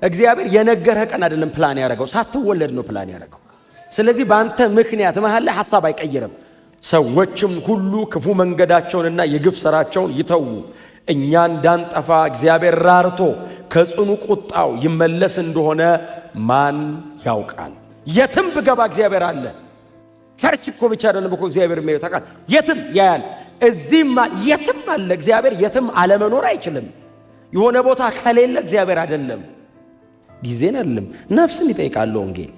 እግዚአብሔር የነገረህ ቀን አይደለም ፕላን ያደረገው፣ ሳትወለድ ነው ፕላን ያደረገው። ስለዚህ በአንተ ምክንያት መሃል ላይ ሐሳብ አይቀይርም። ሰዎችም ሁሉ ክፉ መንገዳቸውንና የግፍ ሥራቸውን ይተዉ፣ እኛ እንዳንጠፋ እግዚአብሔር ራርቶ ከጽኑ ቁጣው ይመለስ እንደሆነ ማን ያውቃል? የትም ብገባ እግዚአብሔር አለ። ቸርች እኮ ብቻ አይደለም እኮ እግዚአብሔር የሚያየው ታውቃለህ። የትም ያያል። እዚህም የትም አለ እግዚአብሔር። የትም አለመኖር አይችልም። የሆነ ቦታ ከሌለ እግዚአብሔር አይደለም። ጊዜን አይደለም ነፍስን ይጠይቃል ወንጌል።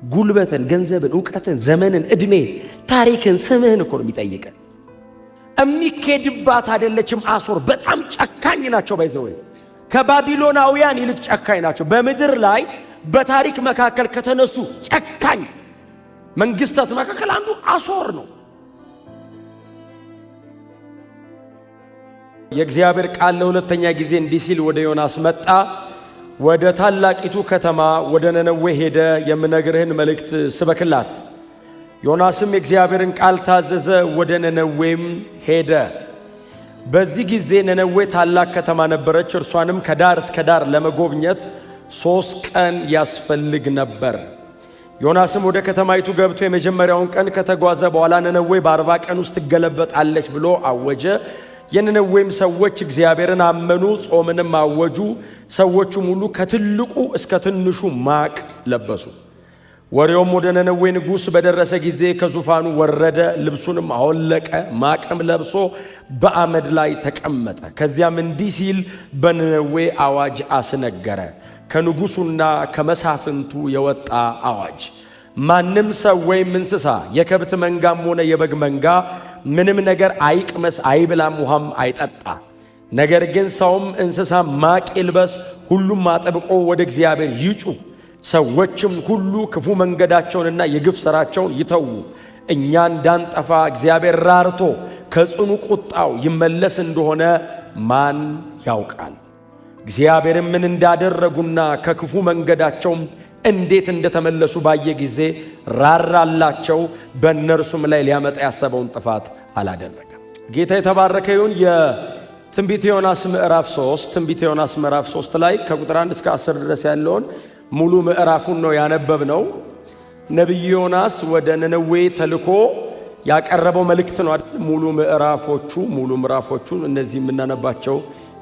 ጉልበትን፣ ገንዘብን፣ ዕውቀትን፣ ዘመንን፣ ዕድሜ፣ ታሪክን፣ ስምህን እኮ ነው የሚጠይቀን። የሚኬድባት አይደለችም አሶር። በጣም ጨካኝ ናቸው። ባይዘው ከባቢሎናውያን ይልቅ ጨካኝ ናቸው። በምድር ላይ በታሪክ መካከል ከተነሱ ጨካኝ መንግስታት መካከል አንዱ አሶር ነው። የእግዚአብሔር ቃል ለሁለተኛ ጊዜ እንዲህ ሲል ወደ ዮናስ መጣ። ወደ ታላቂቱ ከተማ ወደ ነነዌ ሄደ፣ የምነግርህን መልእክት ስበክላት። ዮናስም የእግዚአብሔርን ቃል ታዘዘ፣ ወደ ነነዌም ሄደ። በዚህ ጊዜ ነነዌ ታላቅ ከተማ ነበረች። እርሷንም ከዳር እስከ ዳር ለመጎብኘት 3 ቀን ያስፈልግ ነበር። ዮናስም ወደ ከተማይቱ ገብቶ የመጀመሪያውን ቀን ከተጓዘ በኋላ ነነዌ በ40 ቀን ውስጥ ትገለበጣለች ብሎ አወጀ። የነነዌም ሰዎች እግዚአብሔርን አመኑ፣ ጾምንም አወጁ። ሰዎቹም ሁሉ ከትልቁ እስከ ትንሹ ማቅ ለበሱ። ወሬውም ወደ ነነዌ ንጉሥ በደረሰ ጊዜ ከዙፋኑ ወረደ፣ ልብሱንም አወለቀ፣ ማቅም ለብሶ በአመድ ላይ ተቀመጠ። ከዚያም እንዲህ ሲል በነነዌ አዋጅ አስነገረ፣ ከንጉሡና ከመሳፍንቱ የወጣ አዋጅ። ማንም ሰው ወይም እንስሳ የከብት መንጋም ሆነ የበግ መንጋ ምንም ነገር አይቅመስ፣ አይብላም፣ ውሃም አይጠጣ። ነገር ግን ሰውም እንስሳ ማቅ ይልበስ፣ ሁሉም አጥብቆ ወደ እግዚአብሔር ይጩ። ሰዎችም ሁሉ ክፉ መንገዳቸውንና የግፍ ሥራቸውን ይተዉ፣ እኛ እንዳንጠፋ እግዚአብሔር ራርቶ ከጽኑ ቁጣው ይመለስ እንደሆነ ማን ያውቃል? እግዚአብሔርም ምን እንዳደረጉና ከክፉ መንገዳቸውም እንዴት እንደተመለሱ ባየ ጊዜ ራራላቸው፣ በእነርሱም ላይ ሊያመጣ ያሰበውን ጥፋት አላደረገም። ጌታ የተባረከ ይሁን። የትንቢተ ዮናስ ምዕራፍ 3 ትንቢተ ዮናስ ምዕራፍ 3 ላይ ከቁጥር 1 እስከ 10 ድረስ ያለውን ሙሉ ምዕራፉን ነው ያነበብነው። ነቢዩ ዮናስ ወደ ነነዌ ተልኮ ያቀረበው መልእክት ነው አይደል? ሙሉ ምዕራፎቹ እነዚህ የምናነባቸው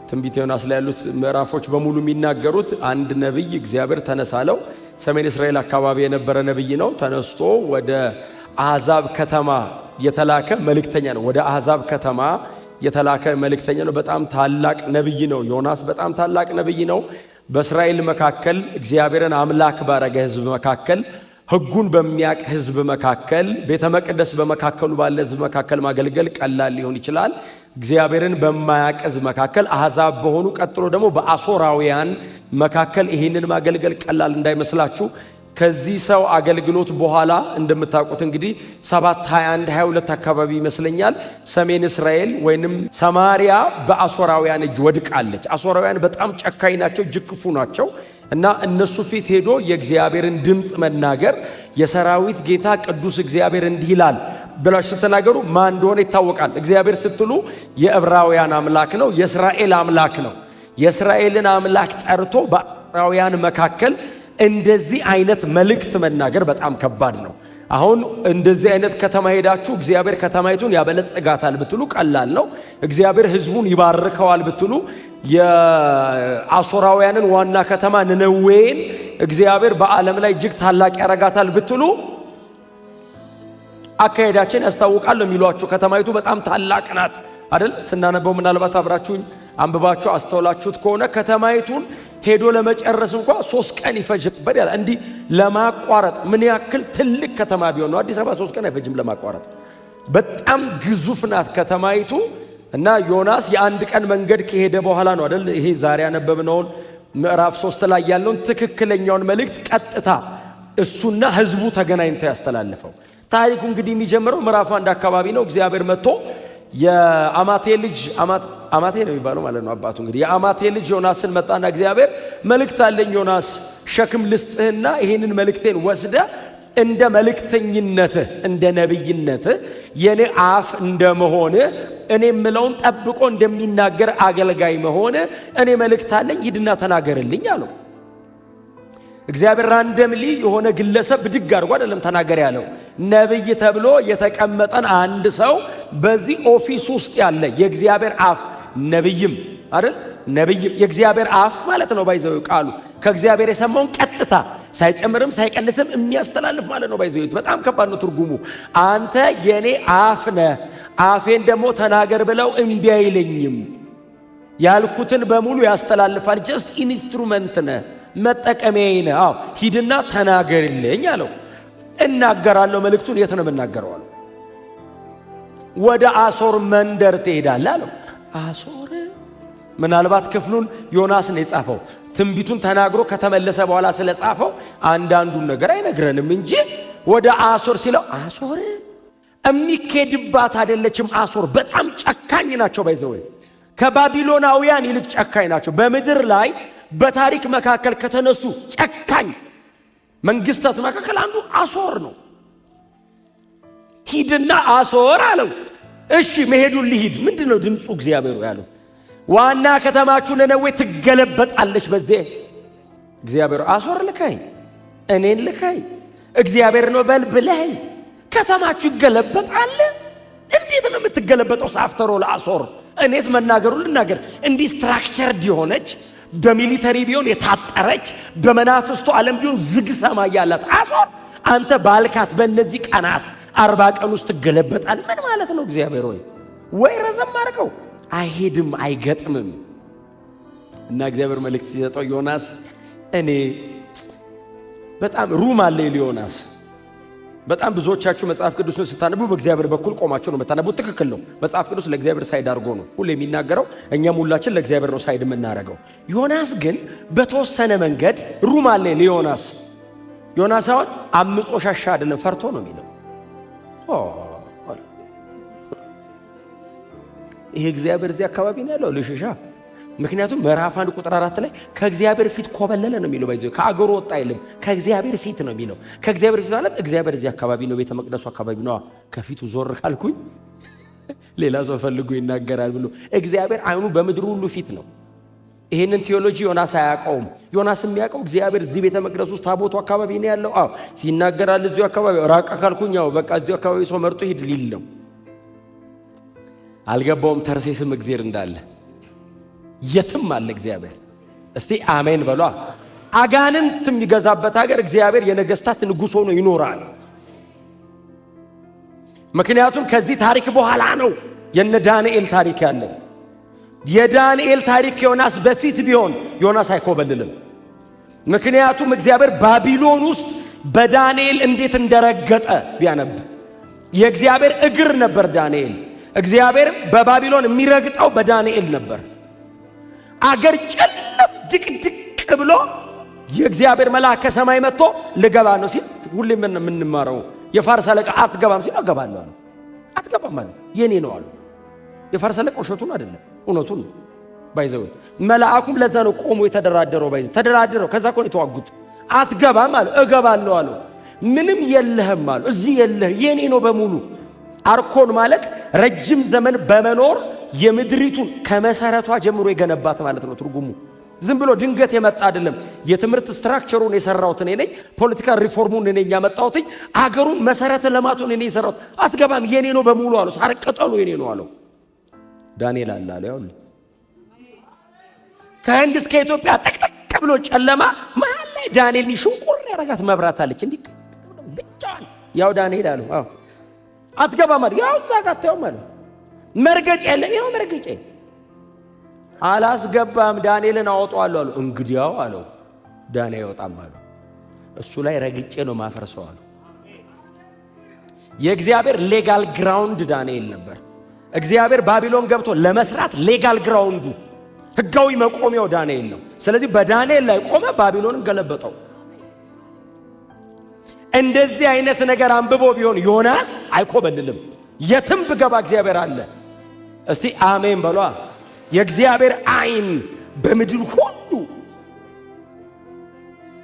ትንቢተ ዮናስ ላይ ያሉት ምዕራፎች በሙሉ የሚናገሩት አንድ ነቢይ እግዚአብሔር ተነሳለው። ሰሜን እስራኤል አካባቢ የነበረ ነቢይ ነው። ተነስቶ ወደ አሕዛብ ከተማ የተላከ መልእክተኛ ነው። ወደ አሕዛብ ከተማ የተላከ መልእክተኛ ነው። በጣም ታላቅ ነቢይ ነው ዮናስ። በጣም ታላቅ ነቢይ ነው። በእስራኤል መካከል እግዚአብሔርን አምላክ ባረገ ሕዝብ መካከል፣ ሕጉን በሚያቅ ሕዝብ መካከል፣ ቤተ መቅደስ በመካከሉ ባለ ሕዝብ መካከል ማገልገል ቀላል ሊሆን ይችላል። እግዚአብሔርን በማያቅ ሕዝብ መካከል፣ አሕዛብ በሆኑ ቀጥሎ ደግሞ በአሦራውያን መካከል ይህንን ማገልገል ቀላል እንዳይመስላችሁ። ከዚህ ሰው አገልግሎት በኋላ እንደምታውቁት እንግዲህ 721 22 አካባቢ ይመስለኛል ሰሜን እስራኤል ወይንም ሰማሪያ በአሦራውያን እጅ ወድቃለች። አሦራውያን በጣም ጨካኝ ናቸው፣ እጅግ ክፉ ናቸው እና እነሱ ፊት ሄዶ የእግዚአብሔርን ድምፅ መናገር፣ የሰራዊት ጌታ ቅዱስ እግዚአብሔር እንዲህ ይላል ብላችሁ ስትናገሩ ማን እንደሆነ ይታወቃል። እግዚአብሔር ስትሉ የዕብራውያን አምላክ ነው፣ የእስራኤል አምላክ ነው። የእስራኤልን አምላክ ጠርቶ በአሦራውያን መካከል እንደዚህ አይነት መልእክት መናገር በጣም ከባድ ነው። አሁን እንደዚህ አይነት ከተማ ሄዳችሁ እግዚአብሔር ከተማይቱን ያበለጽጋታል ብትሉ ቀላል ነው። እግዚአብሔር ሕዝቡን ይባርከዋል ብትሉ የአሦራውያንን ዋና ከተማ ነነዌን እግዚአብሔር በዓለም ላይ እጅግ ታላቅ ያረጋታል ብትሉ አካሄዳችን ያስታውቃል ነው የሚሏችሁ። ከተማይቱ በጣም ታላቅ ናት አይደል? ስናነበው ምናልባት አብራችሁኝ አንብባችሁ አስተውላችሁት ከሆነ ከተማይቱን ሄዶ ለመጨረስ እንኳን 3 ቀን ይፈጅበት ያለ። እንዲህ ለማቋረጥ ምን ያክል ትልቅ ከተማ ቢሆን ነው? አዲስ አበባ 3 ቀን አይፈጅም ለማቋረጥ። በጣም ግዙፍ ናት ከተማይቱ። እና ዮናስ የአንድ ቀን መንገድ ከሄደ በኋላ ነው አይደል ይሄ ዛሬ ያነበብነውን ምዕራፍ 3 ላይ ያለውን ትክክለኛውን መልእክት ቀጥታ እሱና ህዝቡ ተገናኝተው ያስተላልፈው። ታሪኩ እንግዲህ የሚጀምረው ምዕራፍ 1 አካባቢ ነው። እግዚአብሔር መጥቶ የአማቴ ልጅ አማቴ ነው የሚባለው ማለት ነው አባቱ። እንግዲህ የአማቴ ልጅ ዮናስን መጣና እግዚአብሔር መልእክት አለኝ ዮናስ፣ ሸክም ልስጥህና ይሄንን መልእክቴን ወስደ እንደ መልእክተኝነትህ እንደ ነብይነትህ የኔ አፍ እንደመሆነ እኔ ምለውን ጠብቆ እንደሚናገር አገልጋይ መሆነ እኔ መልእክት አለኝ ሂድና ተናገርልኝ አለው። እግዚአብሔር ራንደምሊ የሆነ ግለሰብ ብድግ አድርጎ አይደለም ተናገር ያለው። ነብይ ተብሎ የተቀመጠን አንድ ሰው በዚህ ኦፊስ ውስጥ ያለ የእግዚአብሔር አፍ ነብይም አይደል? ነብይም የእግዚአብሔር አፍ ማለት ነው። ባይዘው ቃሉ ከእግዚአብሔር የሰማውን ቀጥታ ሳይጨምርም ሳይቀንስም የሚያስተላልፍ ማለት ነው። ባይዘው በጣም ከባድ ነው ትርጉሙ። አንተ የኔ አፍ ነህ፣ አፌን ደግሞ ተናገር ብለው እምቢ አይለኝም። ያልኩትን በሙሉ ያስተላልፋል። ጀስት ኢንስትሩመንት ነህ፣ መጠቀሚያዬ ነህ። አዎ ሂድና ተናገርልኝ አለው። እናገራለሁ። መልእክቱን የት ነው የምናገረው አለው። ወደ አሶር መንደር ትሄዳለህ አለው። አሶር ምናልባት ክፍሉን ዮናስ ነው የጻፈው። ትንቢቱን ተናግሮ ከተመለሰ በኋላ ስለጻፈው አንዳንዱን ነገር አይነግረንም እንጂ ወደ አሶር ሲለው አሶር የሚኬድባት አይደለችም። አሶር በጣም ጨካኝ ናቸው። ባይዘው ከባቢሎናውያን ይልቅ ጨካኝ ናቸው። በምድር ላይ በታሪክ መካከል ከተነሱ ጨካኝ መንግስታት መካከል አንዱ አሶር ነው። ሂድና አሶር አለው። እሺ መሄዱን ሊሂድ ምንድነው ድምፁ እግዚአብሔር ያለው? ዋና ከተማችሁ ነነዌ ትገለበጣለች። በዚህ እግዚአብሔር አሶር ልካይ እኔን ልካይ እግዚአብሔር ነው በል ብለኝ ከተማችሁ ይገለበጣል። እንዴት ነው የምትገለበጠው? ሳፍተሮ ለአሶር እኔስ መናገሩን ልናገር። እንዲህ ስትራክቸርድ የሆነች በሚሊተሪ ቢሆን የታጠረች በመናፍስቱ ዓለም ቢሆን ዝግ ሰማይ ያላት አሶር አንተ ባልካት በእነዚህ ቀናት 40 ቀን ውስጥ ትገለበጣል። ምን ማለት ነው? እግዚአብሔር ወይ ረዘም አድርገው አይሄድም አይገጥምም። እና እግዚአብሔር መልእክት ሲሰጠው ዮናስ እኔ በጣም ሩም አለ ዮናስ። በጣም ብዙዎቻችሁ መጽሐፍ ቅዱስን ስታነቡ በእግዚአብሔር በኩል ቆማችሁ ነው የምታነቡት። ትክክል ነው። መጽሐፍ ቅዱስ ለእግዚአብሔር ሳይድ አድርጎ ነው ሁሉ የሚናገረው። እኛም ሁላችን ለእግዚአብሔር ነው ሳይድ የምናደርገው። ዮናስ ግን በተወሰነ መንገድ ሩም አለ ለዮናስ። ዮናስ አሁን አምጾ ሻሻ አይደለም ፈርቶ ነው የሚለው። ይሄ እግዚአብሔር እዚህ አካባቢ ነው ያለው ልሽሻ። ምክንያቱም ምዕራፍ 1 ቁጥር 4 ላይ ከእግዚአብሔር ፊት ኮበለለ ነው የሚለው። ባይዘው ከአገሩ ወጣ አይልም፣ ከእግዚአብሔር ፊት ነው የሚለው። ከእግዚአብሔር ፊት ማለት እግዚአብሔር እዚህ አካባቢ ነው፣ ቤተ መቅደሱ አካባቢ ነው። ከፊቱ ዞር ካልኩኝ ሌላ ሰው ፈልጎ ይናገራል ብሎ እግዚአብሔር አይኑ በምድሩ ሁሉ ፊት ነው። ይሄንን ቴዎሎጂ ዮናስ አያውቀውም። ዮናስ የሚያውቀው እግዚአብሔር እዚህ ቤተ መቅደሱ ውስጥ ታቦቱ አካባቢ ነው ያለው። አዎ ሲናገራል እዚሁ አካባቢ። ራቀ ካልኩኝ ያው በቃ እዚሁ አካባቢ ሰው መርጦ ሂድ ሊል ነው። አልገባውም ተርሴስም እግዚአብሔር እንዳለ የትም አለ እግዚአብሔር። እስቲ አሜን በሏ። አጋንንት የሚገዛበት ሀገር እግዚአብሔር የነገስታት ንጉሥ ሆኖ ይኖራል። ምክንያቱም ከዚህ ታሪክ በኋላ ነው የነ ዳንኤል ታሪክ ያለው። የዳንኤል ታሪክ ዮናስ በፊት ቢሆን ዮናስ አይኮበልልም። ምክንያቱም እግዚአብሔር ባቢሎን ውስጥ በዳንኤል እንዴት እንደረገጠ ቢያነብ የእግዚአብሔር እግር ነበር ዳንኤል። እግዚአብሔር በባቢሎን የሚረግጠው በዳንኤል ነበር። አገር ጨለም ድቅድቅ ብሎ የእግዚአብሔር መልአክ ከሰማይ መጥቶ ልገባ ነው ሲል ሁሌ ምን የምንማረው የፋርስ አለቃ አትገባም ሲል እገባለሁ አለ። አትገባም ማለት የኔ ነው አሉ። የፋርስ አለቃ ውሸቱን አይደለም እውነቱን ነው። ባይዘው መልአኩም ለዛ ነው ቆሞ የተደራደረው። ባይዘው ተደራደረው። ከዛ እኮ ነው የተዋጉት። አትገባም አለ። እገባለሁ አለ። ምንም የለህም አለ። እዚህ የለህ የኔ ነው በሙሉ። አርኮን ማለት ረጅም ዘመን በመኖር የምድሪቱን ከመሰረቷ ጀምሮ የገነባት ማለት ነው ትርጉሙ። ዝም ብሎ ድንገት የመጣ አይደለም። የትምህርት ስትራክቸሩን የሰራሁት እኔ ነኝ። ፖለቲካል ሪፎርሙን እኔ ያመጣሁት፣ አገሩን መሰረተ ልማቱን እኔ የሰራሁት። አትገባም የኔ ነው በሙሉ አለው። ሳር ቅጠሉ የኔ ነው አለው። ዳንኤል አለ ያው ከህንድ እስከ ኢትዮጵያ ጠቅጠቅ ብሎ ጨለማ መሃል ላይ ዳንኤል ሽንቁር ያረጋት መብራት አለች እንዲህ ብቻዋን። ያው ዳንኤል አለው አዎ አትገባም ማለት ያው ዛጋታው ማለት መርገጭ የለም። ያው መርገጭ አላስገባም ዳንኤልን አወጣዋለሁ አለው። እንግዲያው አለው ዳንኤል ይወጣም አለው። እሱ ላይ ረግጬ ነው ማፈርሰው አለው። የእግዚአብሔር ሌጋል ግራውንድ ዳንኤል ነበር። እግዚአብሔር ባቢሎን ገብቶ ለመስራት ሌጋል ግራውንዱ ህጋዊ መቆሚያው ዳንኤል ነው። ስለዚህ በዳንኤል ላይ ቆመ፣ ባቢሎንን ገለበጠው። እንደዚህ አይነት ነገር አንብቦ ቢሆን ዮናስ አይኮበልልም። የትም ብገባ እግዚአብሔር አለ። እስቲ አሜን በሏ። የእግዚአብሔር አይን በምድር ሁሉ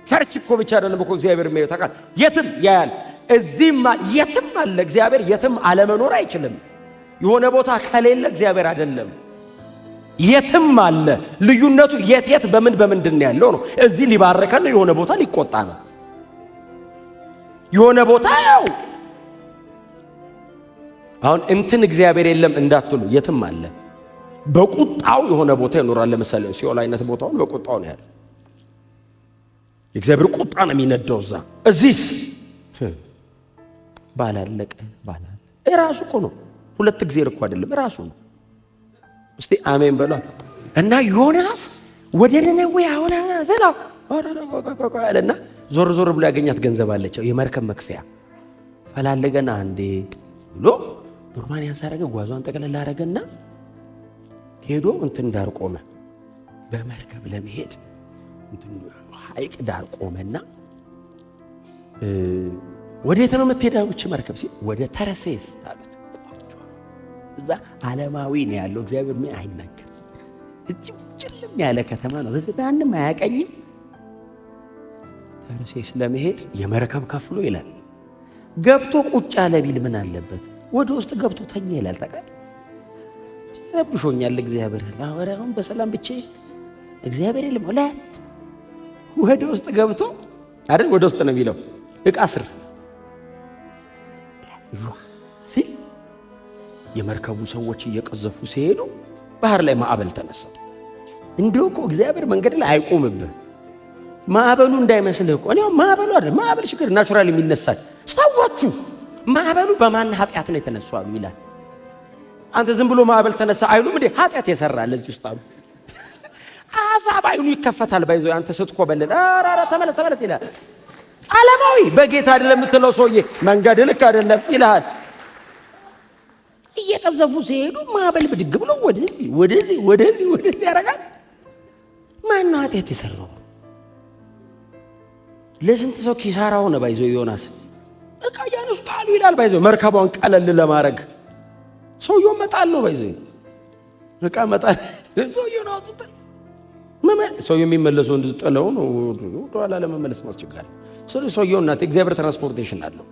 ቸርች እኮ ብቻ አይደለም እኮ እግዚአብሔር የሚያየው ታውቃለህ። የትም ያያል። እዚህም የትም አለ እግዚአብሔር። የትም አለመኖር አይችልም። የሆነ ቦታ ከሌለ እግዚአብሔር አይደለም። የትም አለ። ልዩነቱ የት በምንድን ነው ያለው ነው። እዚህ ሊባርከን ነው፣ የሆነ ቦታ ሊቆጣ ነው። የሆነ ቦታ ያው አሁን እንትን እግዚአብሔር የለም እንዳትሉ፣ የትም አለ። በቁጣው የሆነ ቦታ ይኖራል። ለምሳሌ ሲኦል አይነት ቦታውን በቁጣው ነው ያለው። የእግዚአብሔር ቁጣ ነው የሚነደው እዛ። እዚህስ ባላለቀ ራሱ እኮ ነው። ሁለት ጊዜ እኮ አይደለም፣ ራሱ ነው። እስቲ አሜን በሏ። እና ዮናስ ወደ ነነዌ አሁን ዘላው አለና ዞር ብሎ ያገኛት ገንዘብ አለችው፣ የመርከብ መክፈያ ፈላለገና አንዴ ብሎ ዱርማን ያሳረገ ጓዟን ጠቅለል አረገና ሄዶ እንትን ዳር ቆመ። በመርከብ ለመሄድ እንትን ሐይቅ ዳር ቆመና ወዴት ነው የምትሄደው እቺ መርከብ ሲል ወደ ተረሴስ አሉት። እዛ ዓለማዊ ነው ያለው፣ እግዚአብሔር ምን አይናገር። ጭልም ያለ ከተማ ነው፣ በዚህ ማንም አያቀኝም። ተረሴስ ለመሄድ የመርከብ ከፍሎ ይላል። ገብቶ ቁጭ አለ ቢል ምን አለበት? ወደ ውስጥ ገብቶ ተኛ ይላል። ታውቃለህ፣ ረብሾኛል እግዚአብሔር አሁን በሰላም ብቻ እግዚአብሔር የለም ወላት ወደ ውስጥ ገብቶ አይደል? ወደ ውስጥ ነው የሚለው ዕቃ ስር ሲል የመርከቡ ሰዎች እየቀዘፉ ሲሄዱ ባህር ላይ ማዕበል ተነሳ። እንደው እኮ እግዚአብሔር መንገድ ላይ አይቆምብህ። ማዕበሉ እንዳይመስልህ እኮ እኔው ማዕበሉ አይደል፣ ማዕበል ችግር ናቹራሊ የሚነሳል። ሰዎቹ ማዕበሉ በማን ኃጢአት ነው የተነሱ አሉ ይላል። አንተ ዝም ብሎ ማዕበል ተነሳ አይሉም እንዴ? ኃጢአት የሰራ ለዚህ ውስጥ አሉ። አዛብ አይኑ ይከፈታል። ባይዞ አንተ ስትኮበልል አራራ ተመለስ ይላል። ዓለማዊ በጌታ አይደለም የምትለው ሰውዬ መንገድ ልክ አይደለም ይልሃል። እየቀዘፉ ሲሄዱ ማዕበል ብድግ ብሎ ወደዚህ ያረጋል። ማን ነው ኃጢአት የሰራው? ለስንት ሰው ኪሳራ ሆነ። ባይዞ ዮናስ ዕቃ ያነሱ ጣሉ ይላል። ባይዞ መርከቧን ቀለል ለማድረግ ሰውየው መጣል ነው። ባይዞ ዕቃ መጣል ሰውየው ነው አጥተ ሰውየው የሚመለሰው እንደዚህ ጥለው ነው ወደኋላ ለመመለስ ማስቸጋሪ። ስለዚህ ሰውየው እናት እግዚአብሔር ትራንስፖርቴሽን አለው።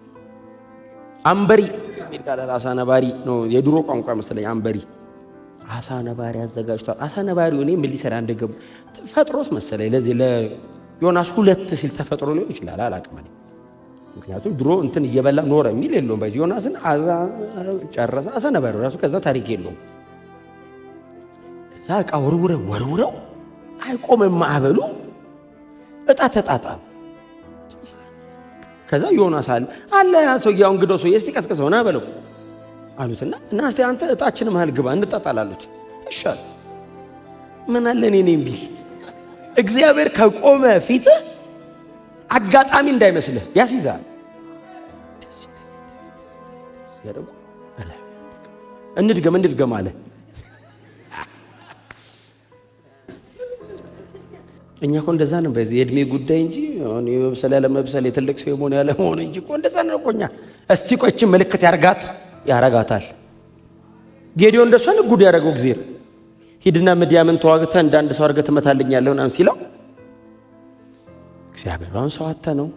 አንበሪ የሚል ቃል አሳ ነባሪ ነው የድሮ ቋንቋ መሰለኝ። አንበሪ አሳ ነባሪ አዘጋጅቷል። አሳ ነባሪው እኔ ምን ሊሰራ እንደገቡ ፈጥሮት መሰለኝ። ለዚህ ለዮናስ ሁለት ሲል ተፈጥሮ ሊሆን ይችላል፣ አላቅም እኔ። ምክንያቱም ድሮ እንትን እየበላ ኖረ የሚል የለውም። ባይዚ ዮናስን ጨረሰ አሳ ነባሪው ራሱ ከዛ ታሪክ የለውም። ከዛ ዕቃ ወርውረው አይቆምም ማዕበሉ። እጣ ተጣጣሉ። ከዛ ዮናስ አለ ያ ሰውዬው እንግዶ ሰው እስቲ ቀስቀሰው ና በለው አሉትና እና እስቲ አንተ እጣችን መሃል ግባ እንጣጣላሉት። እሻል ምን አለ እኔ ቢል እግዚአብሔር ከቆመ ፊት አጋጣሚ እንዳይመስልህ ያስይዛል። ያደጉ እንድገም አለ። እኛ እኮ እንደዛ ነው። በዚህ የእድሜ ጉዳይ እንጂ አሁን የመብሰል ያለ መብሰል የትልቅ ሰው የመሆን ያለ መሆን እንጂ እኮ እንደዛ ነው እኮ እኛ። እስቲ ቆይችን ምልክት ያረጋታል። ጌዲዮን እንደሷ ነው ጉድ ያደረገው እግዚአብሔር። ሂድና ምድያምን ተዋግተህ እንዳንድ ሰው አድርገህ ትመታልኛለህ ምናምን ሲለው እግዚአብሔር አሁን ሰው አታ ነው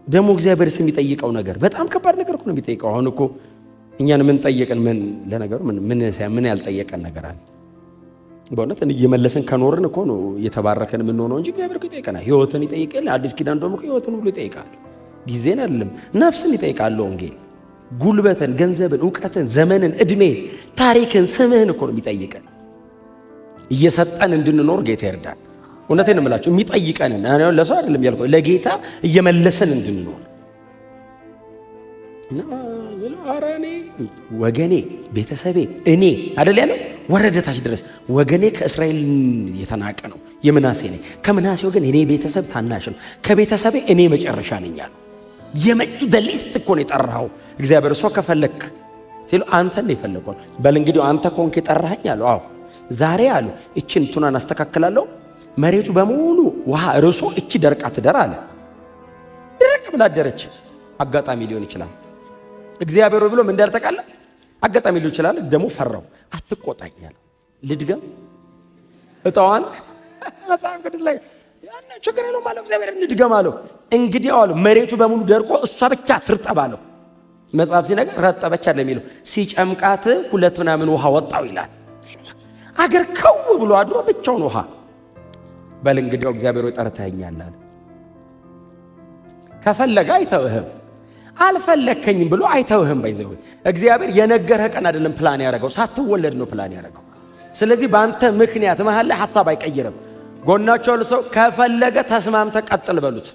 ደግሞ እግዚአብሔርስ የሚጠይቀው ነገር በጣም ከባድ ነገር እኮ ነው የሚጠይቀው። አሁን እኮ እኛን ምን ጠየቀን? ለነገሩ ምን ያልጠየቀን ነገር አለ? በእውነት እየመለሰን ከኖርን እኮ ነው እየተባረከን የምንሆነው እንጂ እግዚአብሔር እኮ ይጠይቀናል። ሕይወትን ይጠይቃል። አዲስ ኪዳን ደግሞ ሕይወትን ሁሉ ይጠይቃል። ጊዜን አይደለም ነፍስን ይጠይቃል። ወንጌል ጉልበትን፣ ገንዘብን፣ እውቀትን፣ ዘመንን፣ እድሜ፣ ታሪክን፣ ስምህን እኮ ነው የሚጠይቀን። እየሰጠን እንድንኖር ጌታ ይርዳል። እውነቴን ነው የምላችሁ የሚጠይቀንን ለሰው አይደለም ያልኩት ለጌታ እየመለሰን እንድንኖር እና አራኔ ወገኔ ቤተሰቤ እኔ አይደል ያለው ወረደታች ድረስ ወገኔ ከእስራኤል የተናቀ ነው የምናሴ ነኝ። ከምናሴ ወገን እኔ ቤተሰብ ታናሽ ነው፣ ከቤተሰቤ እኔ መጨረሻ ነኝ አለ። የመጡ ደሊስት እኮ ነው የጠራኸው እግዚአብሔር። ሰው ከፈለክ ሲሉ አንተን ነው የፈለከው። በል እንግዲህ አንተ ኮንክ የጠራኸኝ አለው። አዎ ዛሬ አሉ እቺን ቱናን አስተካክላለሁ፣ መሬቱ በሙሉ ውሃ ርሶ እቺ ደርቃ ትደር አለ። ደረቅ ብላ አደረች። አጋጣሚ ሊሆን ይችላል እግዚአብሔር ብሎ ምን እንዳልተቃለ አጋጣሚ ሊሆን ይችላል። ደግሞ ፈራው። አትቆጣኛል ልድገም እጣዋን መጽሐፍ ቅዱስ ላይ ያን ችግር የለውም አለው እግዚአብሔር። ልድገም አለው። እንግዲህ አለው መሬቱ በሙሉ ደርቆ እሷ ብቻ ትርጠብ አለው። መጽሐፍ ሲነገር ረጠበች አይደለም የሚለው ሲጨምቃት ሁለት ምናምን ውሃ ወጣው ይላል። አገር ከው ብሎ አድሮ ብቻውን ውሃ። በል እንግዲያው እግዚአብሔር ጠርተኸኛል አለ። ከፈለገ አይተውህም፣ አልፈለከኝም ብሎ አይተውህም። ባይዘው እግዚአብሔር የነገረህ ቀን አይደለም ፕላን ያደረገው፣ ሳትወለድ ነው ፕላን ያደረገው። ስለዚህ በአንተ ምክንያት መሃል ላይ ሐሳብ አይቀይርም። ጎናቸው ለሰው ከፈለገ ተስማምተ ቀጥል በሉት።